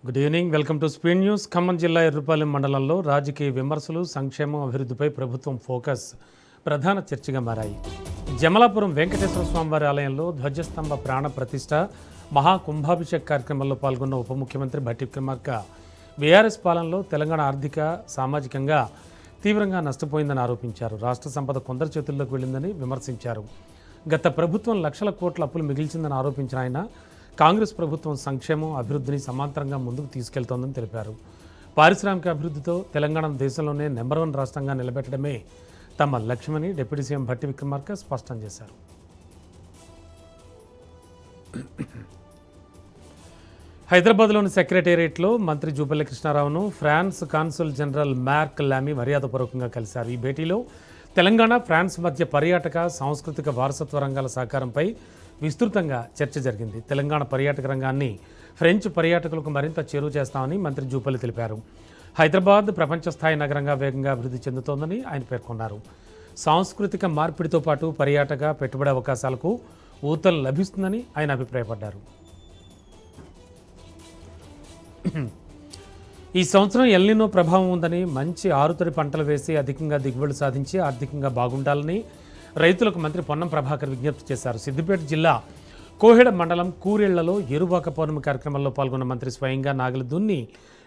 Good evening. Welcome to speed news. Khammam జిల్లా ఎర్రుపాలెం మండలంలో రాజకీయ విమర్శలు, సంక్షేమం, అభివృద్ధిపై ప్రభుత్వం ఫోకస్ ప్రధాన చర్చగా మారాయి. జమలాపురం వెంకటేశ్వర స్వామివారి ఆలయంలో ధ్వజస్తంభ ప్రాణ ప్రతిష్ఠ మహాకుంభాభిషేక్ కార్యక్రమంలో పాల్గొన్న ఉప ముఖ్యమంత్రి భట్టి విక్రమార్క బీఆర్ఎస్ పాలనలో తెలంగాణ ఆర్థిక, సామాజికంగా తీవ్రంగా నష్టపోయిందని ఆరోపించారు. రాష్ట్ర సంపద కొందరి చేతుల్లోకి వెళ్ళిందని విమర్శించారు. గత ప్రభుత్వం లక్షల కోట్ల అప్పులు మిగిల్చిందని ఆరోపించిన ఆయన కాంగ్రెస్ ప్రభుత్వం సంక్షేమం, అభివృద్ధిని సమాంతరంగా ముందుకు తీసుకెళ్తోందని తెలిపారు. పారిశ్రామిక అభివృద్ధితో తెలంగాణ దేశంలోనే నెంబర్ 1 రాష్ట్రంగా నిలబెట్టడమే తమ లక్ష్యమని డిప్యూటీ సీఎం భట్టి విక్రమార్క స్పష్టం చేశారు. హైదరాబాద్లోని సెక్రటేరియట్లో మంత్రి జూపల్లి కృష్ణారావును France consul general Marc Lamy మర్యాదపూర్వకంగా కలిశారు. ఈ భేటీలో తెలంగాణ, ఫ్రాన్స్ మధ్య పర్యాటక, సాంస్కృతిక వారసత్వ రంగాల సహకారంపై విస్తృతంగా చర్చ జరిగింది. తెలంగాణ పర్యాటక రంగాన్ని ఫ్రెంచ్ పర్యాటకులకు మరింత చేరువ చేస్తామని మంత్రి జూపల్లి తెలిపారు. హైదరాబాద్ ప్రపంచ స్థాయి నగరంగా వేగంగా అభివృద్ధి చెందుతోందని ఆయన పేర్కొన్నారు. సాంస్కృతిక మార్పిడితో పాటు పర్యాటక, పెట్టుబడి అవకాశాలకు ఊతలు లభిస్తుందని ఆయన అభిప్రాయపడ్డారు. ఈ సంవత్సరం ఎల్నినో ప్రభావం ఉందని, మంచి ఆరుతడి పంటలు వేసి అధికంగా దిగుబడులు సాధించి ఆర్థికంగా బాగుండాలని రైతులకు మంత్రి పొన్నం ప్రభాకర్ విజ్ఞప్తి చేశారు. సిద్దిపేట జిల్లా కోహెడ మండలం కూరేళ్లలో ఏరువాక పౌర్ణమి కార్యక్రమంలో పాల్గొన్న మంత్రి స్వయంగా నాగలి దున్ని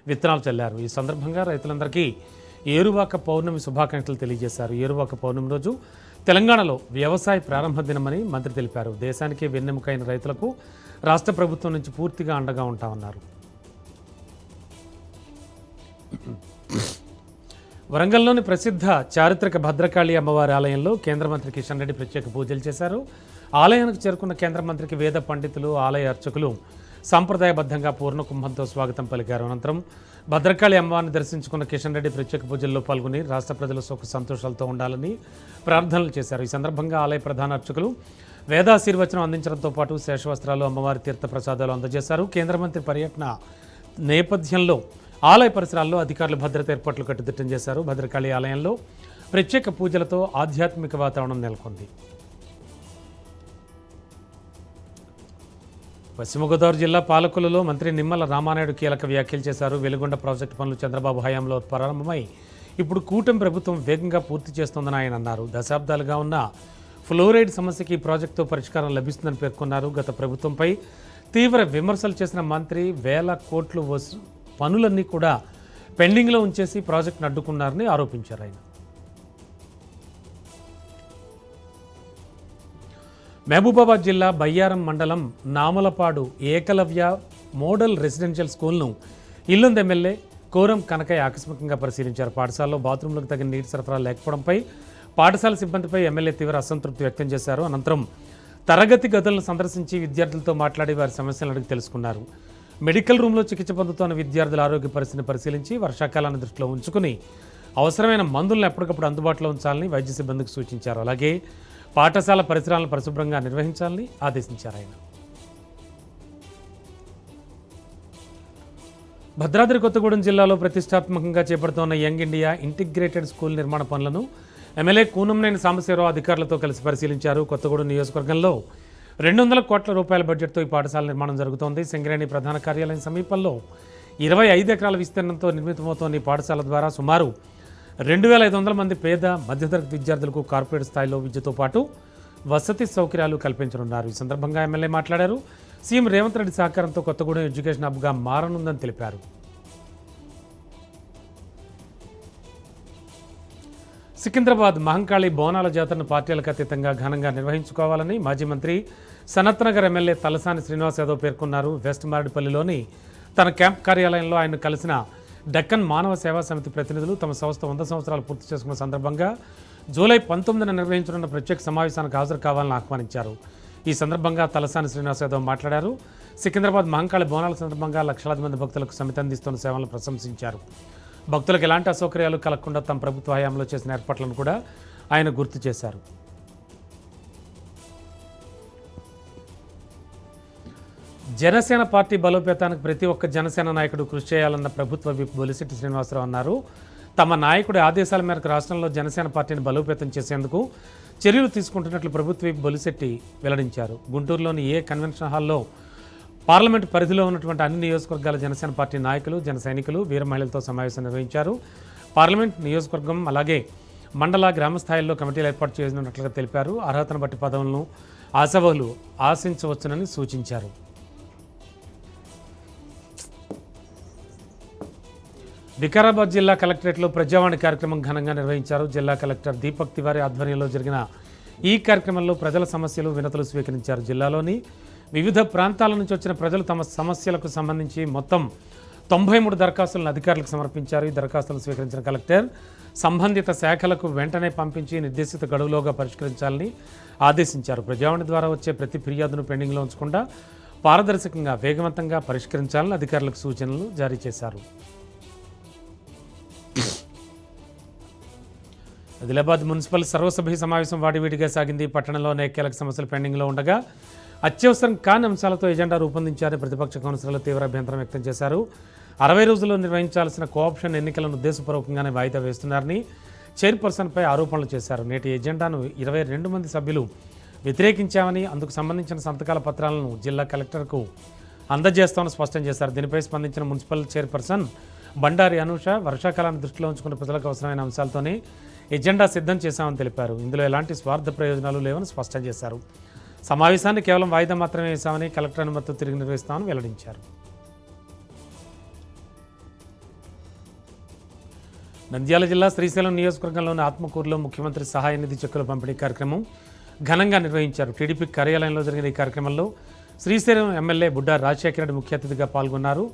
విత్తనాలు చల్లారు. ఈ సందర్భంగా రైతులందరికీ ఏరువాక పౌర్ణమి శుభాకాంక్షలు తెలియజేశారు. ఏరువాక పౌర్ణమి రోజు తెలంగాణలో వ్యవసాయ ప్రారంభ దినమని మంత్రి తెలిపారు. దేశానికే వెన్నెముకైన రైతులకు రాష్ట్ర ప్రభుత్వం నుంచి పూర్తిగా అండగా ఉంటామన్నారు. వరంగల్లోని ప్రసిద్ధ చారిత్రక భద్రకాళి అమ్మవారి ఆలయంలో కేంద్ర మంత్రి కిషన్ రెడ్డి ప్రత్యేక పూజలు చేశారు. ఆలయానికి చేరుకున్న కేంద్ర మంత్రికి వేద పండితులు, ఆలయ అర్చకులు సాంప్రదాయబద్ధంగా పూర్ణ కుంభంతో స్వాగతం పలికారు. అనంతరం భద్రకాళి అమ్మవారిని దర్శించుకున్న కిషన్ రెడ్డి ప్రత్యేక పూజల్లో పాల్గొని రాష్ట్ర ప్రజలు సుఖ సంతోషాలతో ఉండాలని ప్రార్థనలు చేశారు. ఈ సందర్భంగా ఆలయ ప్రధాన అర్చకులు వేదాశీర్వచనం అందించడంతో పాటు శేషవస్త్రాలు, అమ్మవారి తీర్థ ప్రసాదాలు అందజేశారు. కేంద్ర మంత్రి పర్యటన నేపథ్యంలో ఆలయ పరిసరాల్లో అధికారులు భద్రత ఏర్పాట్లు కట్టుదిట్టం చేశారు. భద్రకాళి ఆలయంలో ప్రత్యేక పూజలతో ఆధ్యాత్మిక వాతావరణం నెలకొంది. పశ్చిమ గోదావరి జిల్లా పాలకులలో మంత్రి నిమ్మల రామానాయుడు కీలక వ్యాఖ్యలు చేశారు. వెలుగొండ ప్రాజెక్టు పనులు చంద్రబాబు హయాంలో ప్రారంభమై ఇప్పుడు కూటమి ప్రభుత్వం వేగంగా పూర్తి చేస్తోందని ఆయన అన్నారు. దశాబ్దాలుగా ఉన్న ఫ్లోరైడ్ సమస్యకి ఈ ప్రాజెక్టుతో పరిష్కారం లభిస్తుందని పేర్కొన్నారు. గత ప్రభుత్వంపై తీవ్ర విమర్శలు చేసిన మంత్రి వేల కోట్లు పనులన్నీ కూడా పెండింగ్లో ఉంచేసి ప్రాజెక్టును అడ్డుకున్నారని ఆరోపించారు. ఆయన మహబూబాబాద్ జిల్లా బయ్యారం మండలం నామలపాడు ఏకలవ్య మోడల్ రెసిడెన్షియల్ స్కూల్ను ఇల్లుంది ఎమ్మెల్యే కోరం కనకయ్య ఆకస్మికంగా పరిశీలించారు. పాఠశాలలో బాత్రూంలకు తగిన నీటి సరఫరా లేకపోవడంపై పాఠశాల సిబ్బందిపై ఎమ్మెల్యే తీవ్ర అసంతృప్తి వ్యక్తం చేశారు. అనంతరం తరగతి గదులను సందర్శించి విద్యార్థులతో మాట్లాడి వారి సమస్యలను అడిగి తెలుసుకున్నారు. మెడికల్ రూమ్లో చికిత్స పొందుతున్న విద్యార్థుల ఆరోగ్య పరిస్థితిని పరిశీలించి వర్షాకాలాన్ని దృష్టిలో ఉంచుకుని అవసరమైన మందులను ఎప్పటికప్పుడు అందుబాటులో ఉంచాలని వైద్య సిబ్బందికి సూచించారు. అలాగే పాఠశాల పరిసరాలను పరిశుభ్రంగా నిర్వహించాలని ఆదేశించారు. ఆయన భద్రాద్రి కొత్తగూడెం జిల్లాలో ప్రతిష్టాత్మకంగా చేపడుతున్న యంగ్ ఇండియా ఇంటిగ్రేటెడ్ స్కూల్ నిర్మాణ పనులను ఎమ్మెల్యే కూనంనేని సాంబశివరావు అధికారులతో కలిసి పరిశీలించారు. కొత్తగూడెం నియోజకవర్గంలో 200 కోట్ల రూపాయల బడ్జెట్తో ఈ పాఠశాల నిర్మాణం జరుగుతోంది. సింగరేణి ప్రధాన కార్యాలయం సమీపంలో 25 ఎకరాల విస్తీర్ణంతో నిర్మితమవుతోన్న ఈ పాఠశాల ద్వారా సుమారు 2500 మంది పేద, మధ్యతరగతి విద్యార్థులకు కార్పొరేట్ స్థాయిలో విద్యతో పాటు వసతి సౌకర్యాలు కల్పించనున్నారు. ఈ సందర్భంగా ఎమ్మెల్యే మాట్లాడారు. సీఎం రేవంత్ రెడ్డి సహకారంతో కొత్తగూడెం ఎడ్యుకేషన్ హబ్గా మారనుందని తెలిపారు. సికింద్రాబాద్ మహంకాళి బోనాల జాతరను పార్టీలకు అతీతంగా ఘనంగా నిర్వహించుకోవాలని మాజీ మంత్రి సనత్ నగర్ ఎమ్మెల్యే తలసాని శ్రీనివాస్ యాదవ్ పేర్కొన్నారు. వెస్ట్ మారేడుపల్లిలోని తన క్యాంప్ కార్యాలయంలో ఆయన కలిసిన డక్కన్ మానవ సేవా సమితి ప్రతినిధులు తమ సంస్థ 100 సంవత్సరాలు పూర్తి చేసుకున్న సందర్భంగా జూలై 19న నిర్వహించనున్న ప్రత్యేక సమావేశానికి హాజరు కావాలని ఆహ్వానించారు. ఈ సందర్భంగా తలసాని శ్రీనివాస్ యాదవ్ మాట్లాడారు. సికింద్రాబాద్ మహంకాళి బోనాల సందర్భంగా లక్షలాది మంది భక్తులకు సమితి అందిస్తున్న సేవలను ప్రశంసించారు. భక్తులకు ఎలాంటి అసౌకర్యాలు కలగకుండా తమ ప్రభుత్వ హయాంలో చేసిన ఏర్పాట్లను కూడా ఆయన గుర్తు చేశారు. జనసేన పార్టీ బలోపేతానికి ప్రతి ఒక్క జనసేన నాయకుడు కృషి చేయాలన్న ప్రభుత్వ విప్ బొలిశెట్టి శ్రీనివాసరావు అన్నారు. తమ నాయకుడి ఆదేశాల మేరకు రాష్ట్రంలో జనసేన పార్టీని బలోపేతం చేసేందుకు చర్యలు తీసుకుంటున్నట్లు ప్రభుత్వ విప్ బొలిశెట్టి వెల్లడించారు. గుంటూరులోని ఏ కన్వెన్షన్ హాల్లో పార్లమెంట్ పరిధిలో ఉన్నటువంటి అన్ని నియోజకవర్గాల జనసేన పార్టీ నాయకులు, జన సైనికులు, వీర మహిళలతో సమావేశం నిర్వహించారు. పార్లమెంట్ నియోజకవర్గం అలాగే మండల, గ్రామ స్థాయిల్లో కమిటీలు ఏర్పాటు చేయనున్నట్లుగా తెలిపారు. అర్హతను బట్టి పదవులను ఆశావహులు ఆశించవచ్చునని సూచించారు. వికారాబాద్ జిల్లా కలెక్టరేట్లో ప్రజావాణి కార్యక్రమం ఘనంగా నిర్వహించారు. జిల్లా కలెక్టర్ దీపక్ తివారీ ఆధ్వర్యంలో జరిగిన ఈ కార్యక్రమంలో ప్రజల సమస్యలు, వినతులు స్వీకరించారు. జిల్లాలోని వివిధ ప్రాంతాల నుంచి వచ్చిన ప్రజలు తమ సమస్యలకు సంబంధించి మొత్తం 93 దరఖాస్తులను అధికారులకు సమర్పించారు. ఈ దరఖాస్తులను స్వీకరించిన కలెక్టర్ సంబంధిత శాఖలకు వెంటనే పంపించి నిర్దేశిత గడువులోగా పరిష్కరించాలని ఆదేశించారు. ప్రజావాణి ద్వారా వచ్చే ప్రతి ఫిర్యాదును పెండింగ్లో ఉంచకుండా పారదర్శకంగా, వేగవంతంగా పరిష్కరించాలని అధికారులకు సూచనలు జారీ చేశారు. ఆదిలాబాద్ మున్సిపల్ సర్వసభ్య సమావేశం వాడివేడిగా సాగింది. పట్టణంలో అనేక కీలక సమస్యలు పెండింగ్లో ఉండగా అత్యవసరం కాని అంశాలతో ఎజెండా రూపొందించారని ప్రతిపక్ష కౌన్సిలర్లు తీవ్ర అభ్యంతరం వ్యక్తం చేశారు. 60 రోజుల్లో నిర్వహించాల్సిన కోఆప్షన్ ఎన్నికలను ఉద్దేశపూర్వకంగానే వాయిదా వేస్తున్నారని చైర్పర్సన్పై ఆరోపణలు చేశారు. నేటి ఎజెండాను 22 మంది సభ్యులు వ్యతిరేకించామని, అందుకు సంబంధించిన సంతకాల పత్రాలను జిల్లా కలెక్టర్కు అందజేస్తామని స్పష్టం చేశారు. దీనిపై స్పందించిన మున్సిపల్ చైర్పర్సన్ బండారి అనూష, వర్షాకాలాన్ని దృష్టిలో ఉంచుకున్న ప్రజలకు అవసరమైన అంశాలతోనే ఎజెండా సిద్ధం చేశామని తెలిపారు. ఇందులో ఎలాంటి స్వార్థ ప్రయోజనాలు లేవని స్పష్టం చేశారు. సమావేశాన్ని కేవలం వాయిదా మాత్రమే వేశామని, కలెక్టర్ అనుమతితో తిరిగి నిర్వహిస్తామని వెల్లడించారు. నంద్యాల జిల్లా శ్రీశైలం నియోజకవర్గంలోని ఆత్మకూరులో ముఖ్యమంత్రి సహాయ నిధి చెక్కుల పంపిణీ కార్యక్రమం ఘనంగా నిర్వహించారు. టీడీపీ కార్యాలయంలో జరిగిన ఈ కార్యక్రమంలో శ్రీశైలం ఎమ్మెల్యే బుడ్డా రాజశేఖర రెడ్డి ముఖ్య అతిథిగా పాల్గొన్నారు.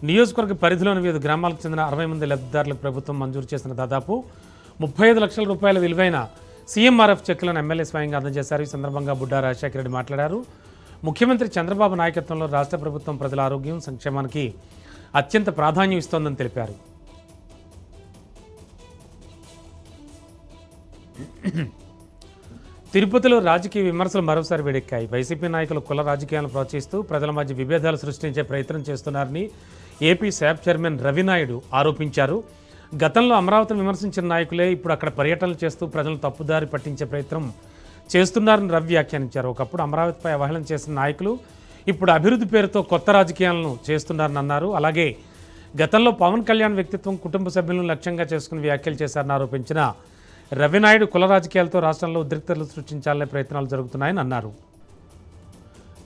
నియోజకవర్గ పరిధిలోని వివిధ గ్రామాలకు చెందిన 60 మంది లబ్ధిదారులకు ప్రభుత్వం మంజూరు చేసిన దాదాపు 35 లక్షల రూపాయల విలువైన సీఎంఆర్ఎఫ్ చెక్కులను ఎమ్మెల్యే స్వయంగా అందజేశారు. ఈ సందర్భంగా బుడ్డా రాజశేఖర రెడ్డి మాట్లాడారు. ముఖ్యమంత్రి చంద్రబాబు నాయకత్వంలో రాష్ట్ర ప్రభుత్వం ప్రజల ఆరోగ్యం, సంక్షేమానికి అత్యంత ప్రాధాన్యం ఇస్తోందని తెలిపారు. తిరుపతిలో రాజకీయ విమర్శలు మరోసారి వేడెక్కాయి. వైసీపీ నాయకులు కుల రాజకీయాలను ప్రోత్సహిస్తూ ప్రజల మధ్య విభేదాలు సృష్టించే ప్రయత్నం చేస్తున్నారని ఏపీ శాప్ చైర్మన్ రవినాయుడు ఆరోపించారు. గతంలో అమరావతిని విమర్శించిన నాయకులే ఇప్పుడు అక్కడ పర్యటనలు చేస్తూ ప్రజలను తప్పుదారి పట్టించే ప్రయత్నం చేస్తున్నారని రవి వ్యాఖ్యానించారు. ఒకప్పుడు అమరావతిపై అవహేళన చేసిన నాయకులు ఇప్పుడు అభివృద్ధి పేరుతో కొత్త రాజకీయాలను చేస్తున్నారని అన్నారు. అలాగే గతంలో పవన్ కళ్యాణ్ వ్యక్తిత్వం, కుటుంబ సభ్యులను లక్ష్యంగా చేసుకుని వ్యాఖ్యలు చేశారని ఆరోపించిన రవినాయుడు కుల రాజకీయాలతో రాష్ట్రంలో ఉద్రిక్తతలు సృష్టించాలనే ప్రయత్నాలు జరుగుతున్నాయని అన్నారు.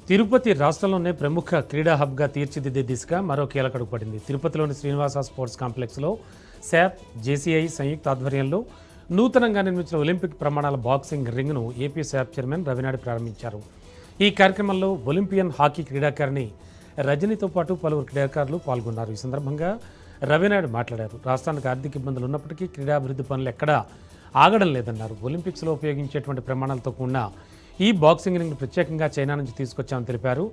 తిరుపతి రాష్ట్రంలోనే ప్రముఖ క్రీడా హబ్గా తీర్చిదిద్దే దిశగా మరో కీలక అడుగు పడింది. తిరుపతిలోని శ్రీనివాస స్పోర్ట్స్ కాంప్లెక్స్లో శాప్, జేసీఐ సంయుక్త ఆధ్వర్యంలో నూతనంగా నిర్మించిన ఒలింపిక్ ప్రమాణాల బాక్సింగ్ రింగ్ను ఏపీ శాప్ చైర్మన్ రవినాయుడు ప్రారంభించారు. ఈ కార్యక్రమంలో ఒలింపియన్ హాకీ క్రీడాకారిణి రజనీతో పాటు పలువురు క్రీడాకారులు పాల్గొన్నారు. ఈ సందర్భంగా రవినాయుడు మాట్లాడారు. రాష్ట్రానికి ఆర్థిక ఇబ్బందులు ఉన్నప్పటికీ క్రీడాభివృద్ధి పనులు ఎక్కడా ఆగడం లేదన్నారు. ఒలింపిక్స్లో ఉపయోగించేటువంటి ప్రమాణాలతో కూడిన ఈ బాక్సింగ్ రింగ్ను ప్రత్యేకంగా చైనా నుంచి తీసుకొచ్చామని తెలిపారు.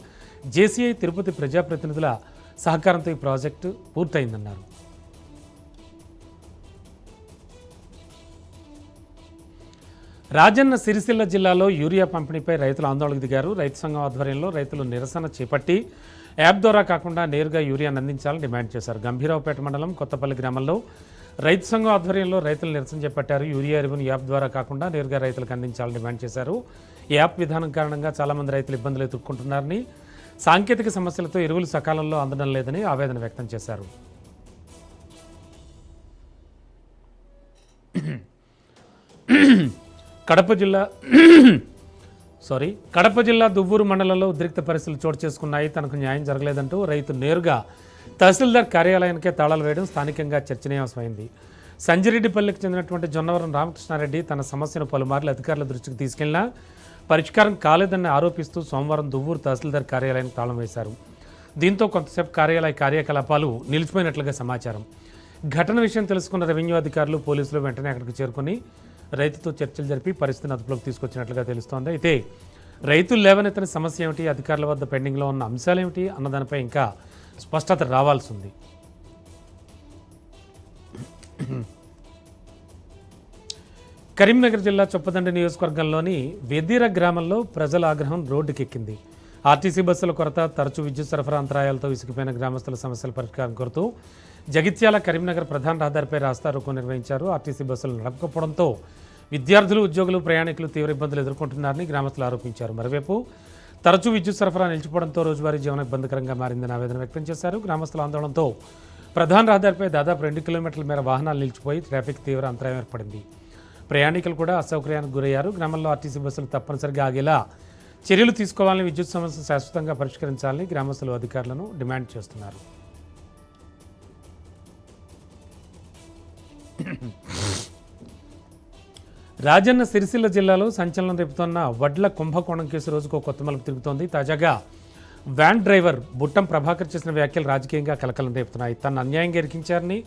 జేసీఐ తిరుపతి ప్రజాప్రతినిధుల సహకారంతో ఈ ప్రాజెక్టు పూర్తయిందన్నారు. రాజన్న సిరిసిల్ల జిల్లాలో యూరియా పంపిణీపై రైతులు ఆందోళనకు దిగారు. రైతు సంఘం ఆధ్వర్యంలో రైతులు నిరసన చేపట్టి యాప్ ద్వారా కాకుండా నేరుగా యూరియాను అందించాలని డిమాండ్ చేశారు. గంభీరావుపేట మండలం కొత్తపల్లి గ్రామంలో రైతు సంఘం ఆధ్వర్యంలో రైతులు నిరసన చేపట్టారు. యూరియా ఎరువును యాప్ ద్వారా కాకుండా నేరుగా రైతులకు అందించాలని డిమాండ్ చేశారు. యాప్ విధానం కారణంగా చాలామంది రైతులు ఇబ్బందులు ఎదుర్కొంటున్నారని, సాంకేతిక సమస్యలతో ఎరువులు సకాలంలో అందడం లేదని ఆవేదన వ్యక్తం చేశారు. కడప జిల్లా దువ్వూరు మండలంలో ఉద్రిక్త పరిస్థితులు చోటు చేసుకున్నాయి. తనకు న్యాయం జరగలేదంటూ రైతు నేరుగా తహసీల్దార్ కార్యాలయానికే తాళాలు వేయడం స్థానికంగా చర్చనీయాంశమైంది. సంజిరెడ్డిపల్లికి చెందినటువంటి జొన్నవరం రామకృష్ణారెడ్డి తన సమస్యను పలుమార్లు అధికారుల దృష్టికి తీసుకెళ్లినా పరిష్కారం కాలేదని ఆరోపిస్తూ సోమవారం దువ్వూరు తహసీల్దార్ కార్యాలయానికి తాళం వేశారు. దీంతో కొంతసేపు కార్యాలయ కార్యకలాపాలు నిలిచిపోయినట్లుగా సమాచారం. ఘటన విషయం తెలుసుకున్న రెవెన్యూ అధికారులు, పోలీసులు వెంటనే అక్కడికి చేరుకుని రైతుతో చర్చలు జరిపి పరిస్థితిని అదుపులోకి తీసుకొచ్చినట్లుగా తెలుస్తోంది. అయితే రైతులు లేవనెత్తిన సమస్య ఏమిటి, అధికారుల వద్ద పెండింగ్లో ఉన్న అంశాలేమిటి అన్న దానిపై ఇంకా స్పష్టత రావాల్సి ఉంది. కరీంనగర్ జిల్లా చొప్పదండి నియోజకవర్గంలోని వెద్దిర గ్రామంలో ప్రజల ఆగ్రహం రోడ్డుకెక్కింది. ఆర్టీసీ బస్సుల కొరత, తరచూ విద్యుత్ సరఫరా అంతరాయాలతో విసిగిపోయిన గ్రామస్తుల సమస్యల పరిష్కారం కోరుతూ జగిత్యాల కరీంనగర్ ప్రధాన రహదారిపై రాస్తారోకో నిర్వహించారు. ఆర్టీసీ బస్సులు నడపకపోవడంతో విద్యార్థులు, ఉద్యోగులు, ప్రయాణికులు తీవ్ర ఇబ్బందులు ఎదుర్కొంటున్నారని గ్రామస్తులు ఆరోపించారు. మరోవైపు తరచూ విద్యుత్ సరఫరా నిలిచిపోవడంతో రోజువారీ జీవనం ఇబ్బందికరంగా మారిందని ఆవేదన వ్యక్తం చేశారు. గ్రామస్తుల ఆందోళనతో ప్రధాన రహదారిపై దాదాపు 2 కిలోమీటర్ల మేర వాహనాలు నిలిచిపోయి ట్రాఫిక్ తీవ్ర అంతరాయం ఏర్పడింది. ప్రయాణికులు కూడా అసౌకర్యానికి గురయ్యారు. గ్రామంలో ఆర్టీసీ బస్సులు తప్పనిసరిగా ఆగేలా చర్యలు తీసుకోవాలని, విద్యుత్ సమస్య శాశ్వతంగా పరిష్కరించాలని గ్రామస్తులు అధికారులను డిమాండ్ చేస్తున్నారు. రాజన్న సిరిసిల్ల జిల్లాలో సంచలనం రేపుతున్న వడ్ల కుంభకోణం కేసు రోజుకో కొత్త మలుపు తిరుగుతోంది. తాజాగా వ్యాన్ డ్రైవర్ బుట్టం ప్రభాకర్ చేసిన వ్యాఖ్యలు రాజకీయంగా కలకలం రేపుతున్నాయి. తను అన్యాయంగా ఇరికించారని,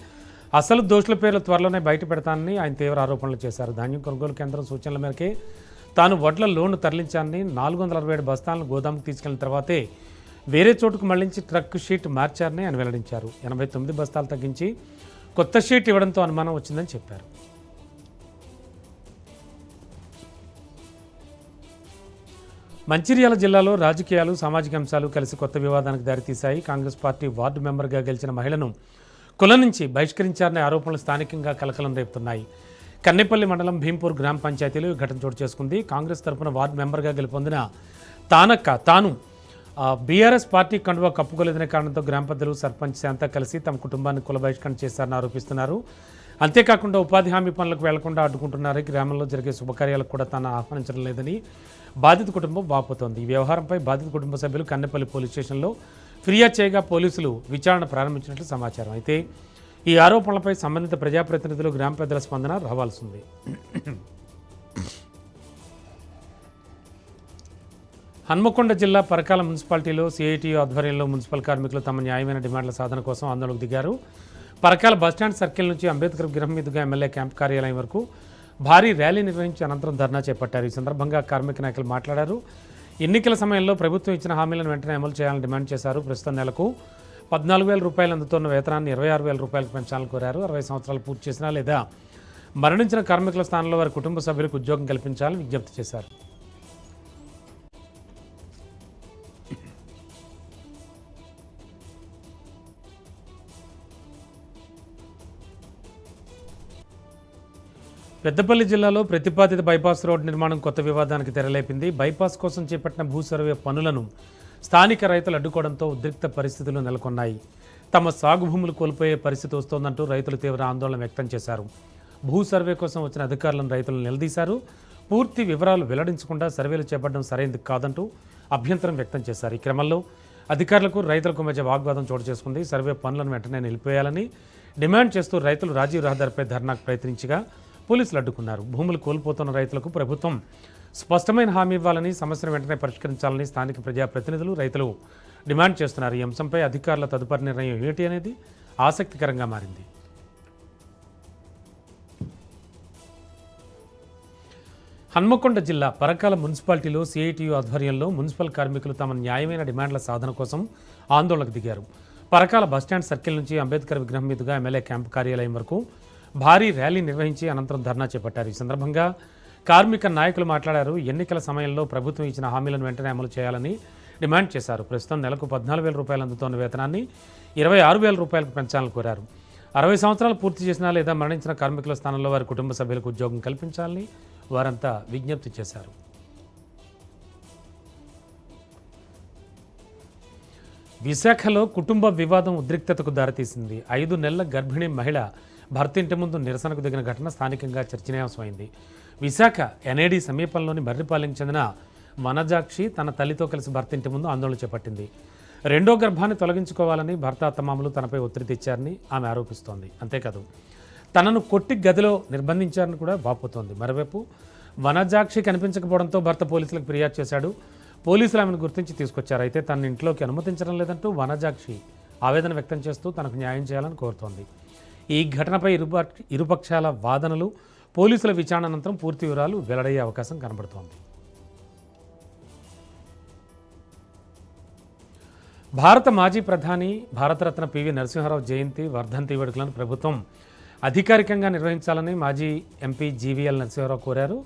అసలు దోషుల పేర్లు త్వరలోనే బయట పెడతానని ఆయన తీవ్ర ఆరోపణలు చేశారు. ధాన్యం కొనుగోలు కేంద్రం సూచనల మేరకే తాను వడ్ల లోను తరలించానని, 467 బస్తాలను గోదాముకు తీసుకెళ్లిన తర్వాతే వేరే చోటుకు మళ్లించి ట్రక్ షీట్ మార్చారని ఆయన వెల్లడించారు. 89 బస్తాలు తగ్గించి కొత్త షీట్ ఇవ్వడంతో అనుమానం వచ్చిందని చెప్పారు. మంచిర్యాల జిల్లాలో రాజకీయాలు, సామాజిక అంశాలు కలిసి కొత్త వివాదానికి దారితీశాయి. కాంగ్రెస్ పార్టీ వార్డు మెంబర్గా గెలిచిన మహిళను కులం నుంచి బహిష్కరించారనే ఆరోపణలు స్థానికంగా కలకలం రేపుతున్నాయి. కన్నెపల్లి మండలం భీంపూర్ గ్రామ పంచాయతీలో ఈ ఘటన చోటు చేసుకుంది. కాంగ్రెస్ తరఫున వార్డు మెంబర్గా గెలుపొందిన తాను బీఆర్ఎస్ పార్టీ కండువా కప్పుకోలేదనే కారణంతో గ్రామ పెద్దలు, సర్పంచ్ శాంత కలిసి తమ కుటుంబాన్ని కుల బహిష్కరణ చేశారని ఆరోపిస్తున్నారు. అంతేకాకుండా ఉపాధి హామీ పనులకు వెళ్లకుండా అడ్డుకుంటున్నారు. గ్రామంలో జరిగే శుభకార్యాలకు కూడా తాను ఆహ్వానించడం లేదని బాధిత కుటుంబం వాపోతోంది. ఈ వ్యవహారంపై బాధిత కుటుంబ సభ్యులు కన్నెపల్లి పోలీస్ స్టేషన్లో ఫిర్యాదు చేయగా పోలీసులు విచారణ ప్రారంభించినట్లు సమాచారం. అయితే ఈ ఆరోపణలపై సంబంధిత ప్రజాప్రతినిధులు, గ్రామ పెద్దల స్పందన రావాల్సింది. హన్మకొండ జిల్లా పరకాల మున్సిపాలిటీలో సిఐటియు ఆధ్వర్యంలో మున్సిపల్ కార్మికులు తమ న్యాయమైన డిమాండ్ల సాధన కోసం ఆందోళనకు దిగారు. పరకాల బస్టాండ్ సర్కిల్ నుంచి అంబేద్కర్ విగ్రహం మీదుగా ఎమ్మెల్యే క్యాంప్ కార్యాలయం వరకు భారీ ర్యాలీ నిర్వహించి అనంతరం ధర్నా చేపట్టారు. ఈ సందర్భంగా కార్మిక నాయకులు మాట్లాడారు. ఎన్నికల సమయంలో ప్రభుత్వం ఇచ్చిన హామీలను వెంటనే అమలు చేయాలని డిమాండ్ చేశారు. ప్రస్తుతం నెలకు 14,000 రూపాయలు అందుతున్న వేతనాన్ని 26,000 రూపాయలకు పెంచాలని కోరారు. 60 సంవత్సరాలు పూర్తి చేసినా లేదా మరణించిన కార్మికుల స్థానంలో వారి కుటుంబ సభ్యులకు ఉద్యోగం కల్పించాలని విజ్ఞప్తి చేశారు. పెద్దపల్లి జిల్లాలో ప్రతిపాదిత బైపాస్ రోడ్ నిర్మాణం కొత్త వివాదానికి తెరలేపింది. బైపాస్ కోసం చేపట్టిన భూ సర్వే పనులను స్థానిక రైతులు అడ్డుకోవడంతో ఉద్రిక్త పరిస్థితులు నెలకొన్నాయి. తమ సాగు భూములు కోల్పోయే పరిస్థితి వస్తోందంటూ రైతులు తీవ్ర ఆందోళన వ్యక్తం చేశారు. భూ సర్వే కోసం వచ్చిన అధికారులను రైతులు నిలదీశారు. పూర్తి వివరాలు వెల్లడించకుండా సర్వేలు చేపట్టడం సరైనది కాదంటూ అభ్యంతరం వ్యక్తం చేశారు. ఈ క్రమంలో అధికారులకు రైతులకు మధ్య వాగ్వాదం చోటు చేసుకుంది. సర్వే పనులను వెంటనే నిలిపేయాలని డిమాండ్ చేస్తూ రైతులు రాజీవ్ రహదారిపై ధర్నాకు ప్రయత్నించగా పోలీసులు అడ్డుకున్నారు. భూములు కోల్పోతున్న రైతులకు ప్రభుత్వం స్పష్టమైన హామీ ఇవ్వాలని, సమస్యను వెంటనే పరిష్కరించాలని స్థానిక ప్రజాప్రతినిధులు, రైతులు డిమాండ్ చేస్తున్నారు. ఈ అంశంపై అధికారుల తదుపరి నిర్ణయం ఏమిటి అనేది ఆసక్తికరంగా మారింది. హన్మకొండ జిల్లా పరకాల మున్సిపాలిటీలో సిఐటియు ఆధ్వర్యంలో మున్సిపల్ కార్మికులు తమ న్యాయమైన డిమాండ్ల సాధన కోసం ఆందోళనకు దిగారు. పరకాల బస్టాండ్ సర్కిల్ నుంచి అంబేద్కర్ విగ్రహం మీదుగా ఎమ్మెల్యే క్యాంపు కార్యాలయం వరకు భారీ ర్యాలీ నిర్వహించి అనంతరం ధర్నా చేపట్టారు. ఈ సందర్భంగా కార్మిక నాయకులు మాట్లాడారు. ఎన్నికల సమయంలో ప్రభుత్వం ఇచ్చిన హామీలను వెంటనే అమలు చేయాలని డిమాండ్ చేశారు. ప్రస్తుతం నెలకు 14,000 రూపాయలు అందుతున్న వేతనాన్ని 26,000 రూపాయలకు పెంచాలని కోరారు. 60 సంవత్సరాలు పూర్తి చేసినా లేదా మరణించిన కార్మికుల స్థానంలో వారి కుటుంబ సభ్యులకు ఉద్యోగం కల్పించాలని వారంతా విజ్ఞప్తి చేశారు. విశాఖలో కుటుంబ వివాదం ఉద్రిక్తతకు దారితీసింది. 5 నెలల గర్భిణీ మహిళ భర్త ఇంటి ముందు నిరసనకు దిగిన ఘటన స్థానికంగా చర్చనీయాంశమైంది. విశాఖ ఎన్ఏడి సమీపంలోని మర్రిపాలెంకి చెందిన వనజాక్షి తన తల్లితో కలిసి భర్త ఇంటి ముందు ఆందోళన చేపట్టింది. రెండో గర్భాన్ని తొలగించుకోవాలని భర్త, అత్తమామలు తనపై ఒత్తిడి తెచ్చారని ఆమె ఆరోపిస్తోంది. అంతేకాదు తనను కొట్టి గదిలో నిర్బంధించారని కూడా వాపోతోంది. మరోవైపు వనజాక్షి కనిపించకపోవడంతో భర్త పోలీసులకు ఫిర్యాదు చేశాడు. పోలీసులు ఆమెను గుర్తించి తీసుకొచ్చారు. అయితే తన ఇంట్లోకి అనుమతించడం లేదంటూ వనజాక్షి ఆవేదన వ్యక్తం చేస్తూ తనకు న్యాయం చేయాలని కోరుతోంది. ఈ ఘటనపై ఇరుపక్షాల వాదనలు, పోలీసుల విచారణ అనంతరం పూర్తి వివరాలు వెల్లడయ్యే అవకాశం కనబడుతోంది. భారత మాజీ ప్రధాని భారతరత్న పివి నరసింహారావు జయంతి, వర్ధంతి వేడుకలను ప్రభుత్వం అధికారికంగా నిర్వహించాలని మాజీ ఎంపీ జీవీఎల్ నరసింహారావు కోరారు.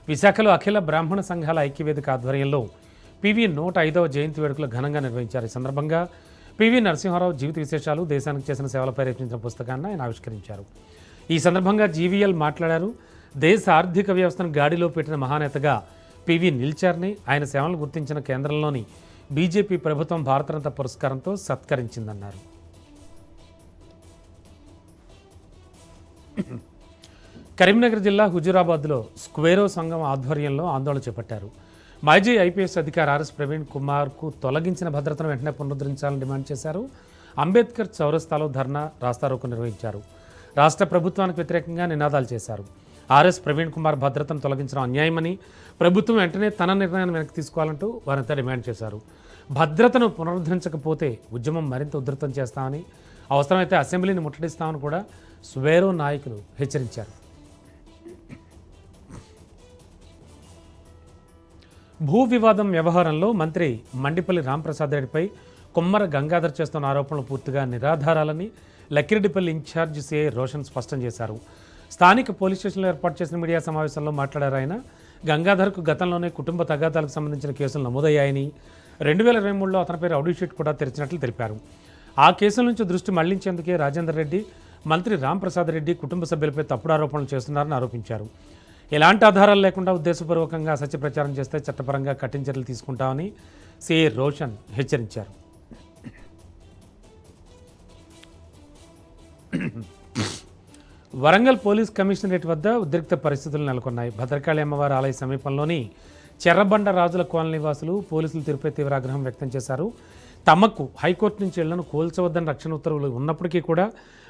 విశాఖలో అఖిల బ్రాహ్మణ సంఘాల ఐక్యవేదిక ఆధ్వర్యంలో పివి 105వ జయంతి వేడుకలు ఘనంగా నిర్వహించారు. ఈ సందర్భంగా పివి నరసింహారావు జీవిత విశేషాలు, దేశానికి చేసిన సేవలపై రచించిన పుస్తకాన్ని ఆయన ఆవిష్కరించారు. ఈ సందర్భంగా జీవీఎల్ మాట్లాడారు. దేశ ఆర్థిక వ్యవస్థను గాడిలో పెట్టిన మహానేతగా పివి నిల్చార్ని ఆయన సేవలను గుర్తించిన కేంద్రంలోని బీజేపీ ప్రభుత్వం భారతరత్న పురస్కారంతో సత్కరించిందన్నారు. కరీంనగర్ జిల్లా హుజూరాబాద్లో స్క్వేరో సంఘం ఆధ్వర్యంలో ఆందోళన చేపట్టారు. మాజీ ఐపీఎస్ అధికారి ఆర్ఎస్ ప్రవీణ్ కుమార్కు తొలగించిన భద్రతను వెంటనే పునరుద్ధరించాలని డిమాండ్ చేశారు. అంబేద్కర్ చౌరస్తాలో ధర్నా రాస్తారోకో నిర్వహించారు. రాష్ట్ర ప్రభుత్వానికి వ్యతిరేకంగా నినాదాలు చేశారు. ఆర్ఎస్ ప్రవీణ్ కుమార్ భద్రతను తొలగించడం అన్యాయమని, ప్రభుత్వం వెంటనే తన నిర్ణయాన్ని వెనక్కి తీసుకోవాలంటూ వారంతా డిమాండ్ చేశారు. భద్రతను పునరుద్ధరించకపోతే ఉద్యమం మరింత ఉధృతం చేస్తామని, అవసరమైతే అసెంబ్లీని ముట్టడిస్తామని కూడా స్వేరో నాయకులు హెచ్చరించారు. భూ వివాదం వ్యవహారంలో మంత్రి మండిపల్లి రాంప్రసాద్ రెడ్డిపై కొమ్మర గంగాధర్ చేస్తున్న ఆరోపణలు పూర్తిగా నిరాధారాలని లక్కిరెడ్డిపల్లి ఇన్ఛార్జ్ సిఐ రోషన్ స్పష్టం చేశారు. స్థానిక పోలీస్ స్టేషన్లో ఏర్పాటు చేసిన మీడియా సమావేశంలో మాట్లాడారు ఆయన. గంగాధర్కు గతంలోనే కుటుంబ తగాదాలకు సంబంధించిన కేసులు నమోదయ్యాయని, 2023లో అతనిపై రౌడీ షీట్ కూడా తెరిచినట్లు తెలిపారు. ఆ కేసుల నుంచి దృష్టి మళ్లించేందుకే రాజేందర్ రెడ్డి, మంత్రి రాంప్రసాద్ రెడ్డి కుటుంబ సభ్యులపై తప్పుడు ఆరోపణలు చేస్తున్నారని ఆరోపించారు. ఎలాంటి ఆధారాలు లేకుండా ఉద్దేశపూర్వకంగా అసత్య ప్రచారం చేస్తే చట్టపరంగా కఠిన చర్యలు తీసుకుంటామని సిఐ రోషన్ హెచ్చరించారు. వరంగల్ పోలీస్ కమిషనరేట్ వద్ద ఉద్రిక్త పరిస్థితులు నెలకొన్నాయి. భద్రకాళి అమ్మవారి ఆలయ సమీపంలోని చెర్రబండ రాజుల కాలనీ వాసులు పోలీసుల తీరుపై తీవ్ర ఆగ్రహం వ్యక్తం చేశారు. తమకు హైకోర్టు నుంచి ఇళ్లను కూల్చవద్దని రక్షణ ఉత్తర్వులు ఉన్నప్పటికీ కూడా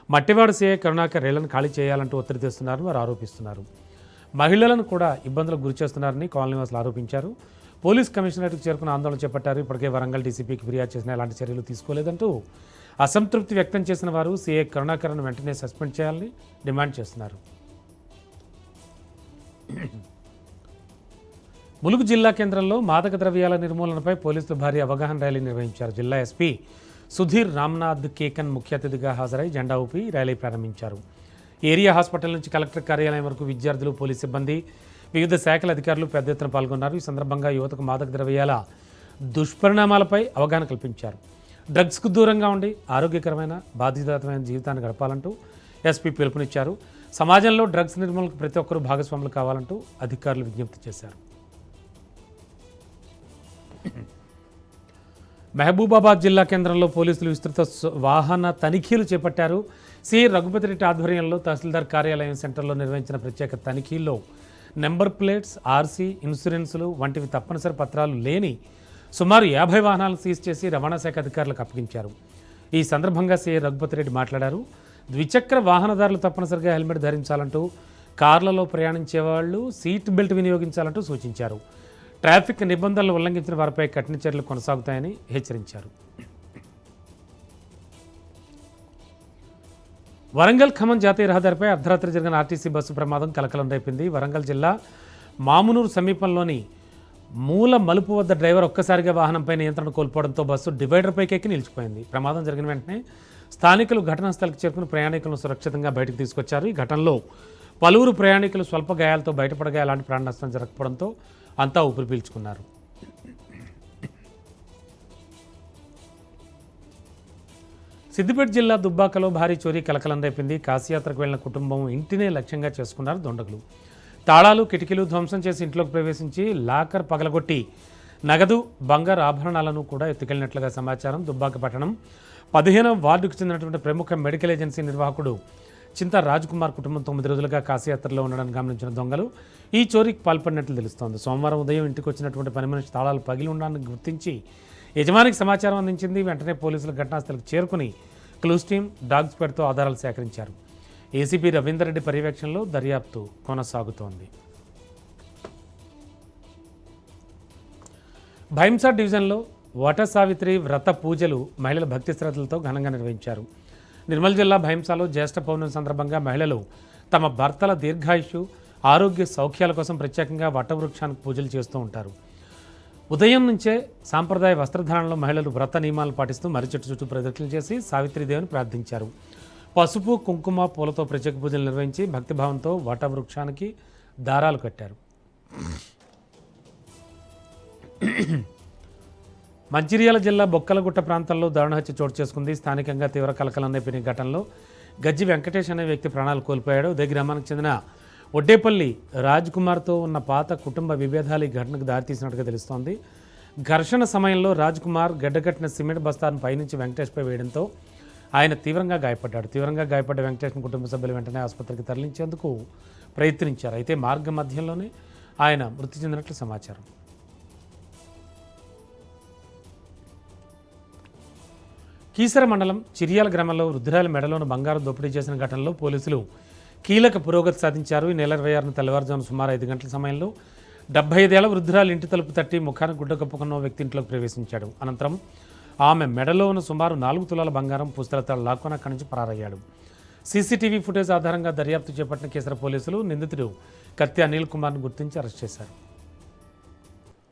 మట్టివాడ సిఐ కరుణాకర్ ఇళ్లను ఖాళీ చేయాలంటూ ఒత్తిడి తెస్తున్నారని వారు ఆరోపిస్తున్నారు. మహిళలను కూడా ఇబ్బందులకు గురి చేస్తున్నారని కాలనీవాసులు ఆరోపించారు. పోలీస్ కమిషనరేట్కు చేరుకుని ఆందోళన చేపట్టారు. ఇప్పటికే వరంగల్ డీసీపీకి ఫిర్యాదు చేసిన ఎలాంటి చర్యలు తీసుకోలేదంటూ అసంతృప్తి వ్యక్తం చేసిన వారు సిఐ కరుణాకర్ను వెంటనే సస్పెండ్ చేయాలని డిమాండ్ చేస్తున్నారు. ములుగు జిల్లా కేంద్రంలో మాదక ద్రవ్యాల నిర్మూలనపై పోలీసులు భారీ అవగాహన ర్యాలీ నిర్వహించారు. జిల్లా ఎస్పీ సుధీర్ రామ్నాథ్ కేకన్ ముఖ్య అతిథిగా హాజరై జెండా ఊపి ర్యాలీ ప్రారంభించారు. ఏరియా హాస్పిటల్ నుంచి కలెక్టర్ కార్యాలయం వరకు విద్యార్థులు, పోలీస్ సిబ్బంది, వివిధ శాఖల అధికారులు పెద్ద ఎత్తున పాల్గొన్నారు. ఈ సందర్భంగా యువతకు మాదక ద్రవ్యాల దుష్పరిణామాలపై అవగాహన కల్పించారు. డ్రగ్స్కు దూరంగా ఉండి ఆరోగ్యకరమైన, బాధ్యతాయుతమైన జీవితాన్ని గడపాలంటూ ఎస్పీ పిలుపునిచ్చారు. సమాజంలో డ్రగ్స్ నిర్మూలనకు ప్రతి ఒక్కరూ భాగస్వాములు కావాలంటూ అధికారులు విజ్ఞప్తి చేశారు. మహబూబాబాద్ జిల్లా కేంద్రంలో పోలీసులు విస్తృత వాహన తనిఖీలు చేపట్టారు. సి రఘుపతి రెడ్డి ఆధ్వర్యంలో తహసీల్దార్ కార్యాలయం సెంటర్లో నిర్వహించిన ప్రత్యేక తనిఖీల్లో నెంబర్ ప్లేట్స్, ఆర్సీ, ఇన్సూరెన్సులు వంటివి తప్పనిసరి పత్రాలు లేని సుమారు 50 వాహనాలను సీజ్ చేసి రవాణా శాఖ అధికారులకు అప్పగించారు. ఈ సందర్భంగా సి రఘుపతి రెడ్డి మాట్లాడారు. ద్విచక్ర వాహనదారులు తప్పనిసరిగా హెల్మెట్ ధరించాలంటూ, కార్లలో ప్రయాణించే వాళ్ళు సీట్ బెల్ట్ వినియోగించాలంటూ సూచించారు. ట్రాఫిక్ నిబంధనలు ఉల్లంఘించిన వారిపై కఠిన చర్యలు కొనసాగుతాయని హెచ్చరించారు. వరంగల్ ఖమ్మం జాతీయ రహదారిపై అర్ధరాత్రి జరిగిన ఆర్టీసీ బస్సు ప్రమాదం కలకలం రేపింది. వరంగల్ జిల్లా మామునూరు సమీపంలోని మూల మలుపు వద్ద డ్రైవర్ ఒక్కసారిగా వాహనంపై నియంత్రణ కోల్పోవడంతో బస్సు డివైడర్పైకి ఎక్కి నిలిచిపోయింది. ప్రమాదం జరిగిన వెంటనే స్థానికులు ఘటనా స్థలికి చేరుకుని ప్రయాణికులను సురక్షితంగా బయటకు తీసుకొచ్చారు. ఈ ఘటనలో పలువురు ప్రయాణికులు స్వల్ప గాయాలతో బయటపడగా ఎలాంటి ప్రాణ నష్టం జరగకపోవడంతో అంతా ఊపిరి పీల్చుకున్నారు. సిద్దిపేట జిల్లా దుబ్బాకలో భారీ చోరీ కలకలం రేపింది. కాశీయాత్రకు వెళ్లిన కుటుంబం ఇంటినే లక్ష్యంగా చేసుకున్నారు దుండగులు. తాళాలు, కిటికీలు ధ్వంసం చేసి ఇంట్లోకి ప్రవేశించి లాకర్ పగలగొట్టి నగదు, బంగారు ఆభరణాలను కూడా ఎత్తుకెళ్లినట్లుగా సమాచారం. దుబ్బాక పట్టణం 15వ వార్డుకు చెందినటువంటి ప్రముఖ మెడికల్ ఏజెన్సీ నిర్వాహకుడు చింతా రాజ్ కుమార్ కుటుంబం 9 రోజులుగా కాశీయాత్రలో ఉండడానికి గమనించిన దొంగలు ఈ చోరీకి పాల్పడినట్లు తెలుస్తోంది. సోమవారం ఉదయం ఇంటికి వచ్చినటువంటి పని మనిషి తాళాలు పగిలి ఉండడానికి గుర్తించి యజమానికి సమాచారం అందించింది. వెంటనే పోలీసులు ఘటనాస్థలికి చేరుకుని క్లూస్ టీమ్, డాగ్ స్క్వాడ్తో ఆధారాలు సేకరించారు. ఏసీపీ రవీందర్ రెడ్డి పర్యవేక్షణలో దర్యాప్తు కొనసాగుతోంది. భైంసా డివిజన్లో వట సావిత్రి వ్రత పూజలు మహిళల భక్తి శ్రద్ధలతో ఘనంగా నిర్వహించారు. నిర్మల్ జిల్లా భైంసాలో జ్యేష్ఠ పౌర్ణమి సందర్భంగా మహిళలు తమ భర్తల దీర్ఘాయుషు, ఆరోగ్య సౌఖ్యాల కోసం ప్రత్యేకంగా వటవృక్షానికి పూజలు చేస్తూ ఉంటారు. ఉదయం నుంచే సాంప్రదాయ వస్త్రధారణలో మహిళలు వ్రత నియమాలు పాటిస్తూ మర్రి చెట్టు చుట్టూ ప్రదక్షిణలు చేసి సావిత్రీదేవిని ప్రార్థించారు. పసుపు, కుంకుమ, పూలతో ప్రత్యేక పూజలు నిర్వహించి భక్తిభావంతో వటవృక్షానికి దారాలు కట్టారు. మంచిర్యాల జిల్లా బొక్కలగుట్ట ప్రాంతంలో దారుణ హత్య చోటు చేసుకుంది. స్థానికంగా తీవ్ర కలకలం రేపిన ఘటనలో గజ్జి వెంకటేష్ అనే వ్యక్తి ప్రాణాలు కోల్పోయాడు. ఉదయ గ్రామానికి చెందిన ఒడ్డేపల్లి రాజ్ కుమార్తో ఉన్న పాత కుటుంబ విభేదాలు ఈ ఘటనకు దారితీసినట్టుగా తెలుస్తోంది. ఘర్షణ సమయంలో రాజ్ కుమార్ గడ్డకట్టిన సిమెంట్ బస్తాను పైనుంచి వెంకటేష్పై వేయడంతో ఆయన తీవ్రంగా గాయపడ్డాడు. తీవ్రంగా గాయపడ్డ వెంకటేష్ను కుటుంబ సభ్యులు వెంటనే ఆసుపత్రికి తరలించేందుకు ప్రయత్నించారు. అయితే మార్గ మధ్యంలోనే ఆయన మృతి చెందినట్లు సమాచారం. కీసర మండలం చిర్యాల గ్రామంలో వృద్ధురాలి మెడలోని బంగారం దోపిడీ చేసిన ఘటనలో పోలీసులు కీలక పురోగతి సాధించారు. ఈ నెల 26న తెల్లవారుజామున సుమారు 5 గంటల సమయంలో 75 ఏళ్ల వృద్ధురాలు ఇంటి తలుపు తట్టి ముఖానికి గుడ్డ కప్పుకున్న వ్యక్తి ఇంట్లోకి ప్రవేశించాడు. అనంతరం ఆమె మెడలో ఉన్న సుమారు 4 తులాల బంగారం పుస్తలతో లాక్కొని అక్కడి నుంచి పరారయ్యాడు. సీసీటీవీ ఫుటేజ్ ఆధారంగా దర్యాప్తు చేపట్టిన కీసర పోలీసులు నిందితుడు కత్తి అనిల్ కుమార్ను గుర్తించి అరెస్ట్ చేశారు.